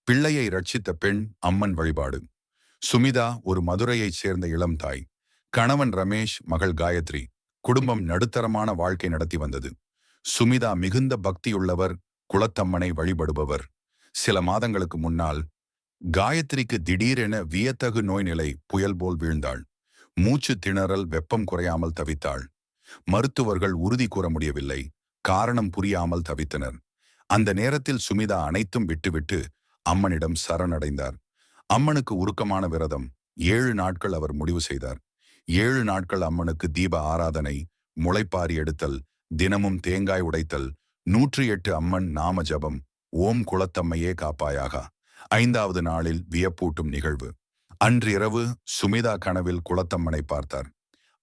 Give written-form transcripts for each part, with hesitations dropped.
பிள்ளையை ரட்சித்த பெண் அம்மன் வழிபாடு. சுமிதா ஒரு மதுரையைச் சேர்ந்த இளம் தாய். கணவன் ரமேஷ், மகள் காயத்ரி. குடும்பம் நடுத்தரமான வாழ்க்கை நடத்தி வந்தது. சுமிதா மிகுந்த பக்தியுள்ளவர், குலத்தம்மனை வழிபடுபவர். சில மாதங்களுக்கு முன்னால் காயத்ரிக்கு திடீரென வியத்தகு நோய் நிலை புயல் போல் வீழ்ந்தாள். மூச்சு திணறல், வெப்பம் குறையாமல் தவித்தாள். மருத்துவர்கள் உறுதி கூற முடியவில்லை. காரணம் புரியாமல் தவித்தனர். அந்த நேரத்தில் சுமிதா அனைத்தும் விட்டுவிட்டு அம்மனிடம் சரணடைந்தார். அம்மனுக்கு உருக்கமான விரதம். 7 நாட்கள் அவர் முடிவு செய்தார். 7 நாட்கள் அம்மனுக்கு தீப ஆராதனை, முளைப்பாரி எடுத்தல், தினமும் தேங்காய் உடைத்தல், 108 அம்மன் நாம ஜபம், ஓம் குலத்தம்மையே காப்பாயாக. 5வது நாளில் வியப்பூட்டும் நிகழ்வு. அன்றிரவு சுமிதா கனவில் குலத்தம்மனை பார்த்தார்.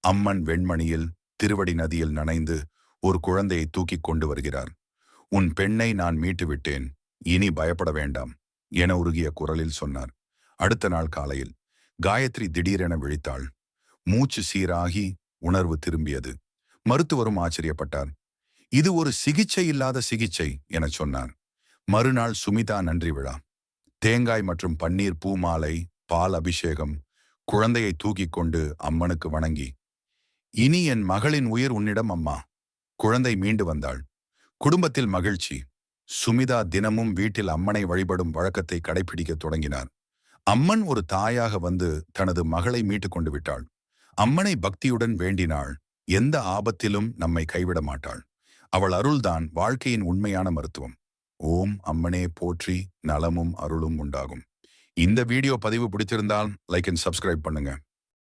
அம்மன் வெண்மணியில், திருவடி நதியில் நனைந்து ஒரு குழந்தையை தூக்கிக் கொண்டு வருகிறார். உன் பெண்ணை நான் மீட்டு விட்டேன், இனி பயப்பட வேண்டாம் என உருகிய குரலில் சொன்னார். அடுத்த நாள் காலையில் காயத்ரி திடீரென விழித்தாள். மூச்சு சீராகி உணர்வு திரும்பியது. மருத்துவரும் ஆச்சரியப்பட்டார். இது ஒரு சிகிச்சை இல்லாத சிகிச்சை என சொன்னார். மறுநாள் சுமிதா நன்றி விழா. தேங்காய் மற்றும் பன்னீர் பூ மாலை, பால் அபிஷேகம். குழந்தையை தூக்கிக் கொண்டு அம்மனுக்கு வணங்கி, இனி என் மகளின் உயிர் உன்னிடம் அம்மா. குழந்தை மீண்டு வந்தாள். குடும்பத்தில் மகிழ்ச்சி. சுமிதா தினமும் வீட்டில் அம்மனை வழிபடும் வழக்கத்தை கடைபிடிக்க தொடங்கினார். அம்மன் ஒரு தாயாக வந்து தனது மகளை மீட்டு கொண்டு விட்டாள். அம்மனை பக்தியுடன் வேண்டினாள். எந்த ஆபத்திலும் நம்மை கைவிட மாட்டாள். அவள் அருள்தான் வாழ்க்கையின் உண்மையான மருத்துவம். ஓம் அம்மனே போற்றி, நலமும் அருளும் உண்டாகும். இந்த வீடியோ பதிவு பிடித்திருந்தால் லைக் அண்ட் சப்ஸ்கிரைப் பண்ணுங்க.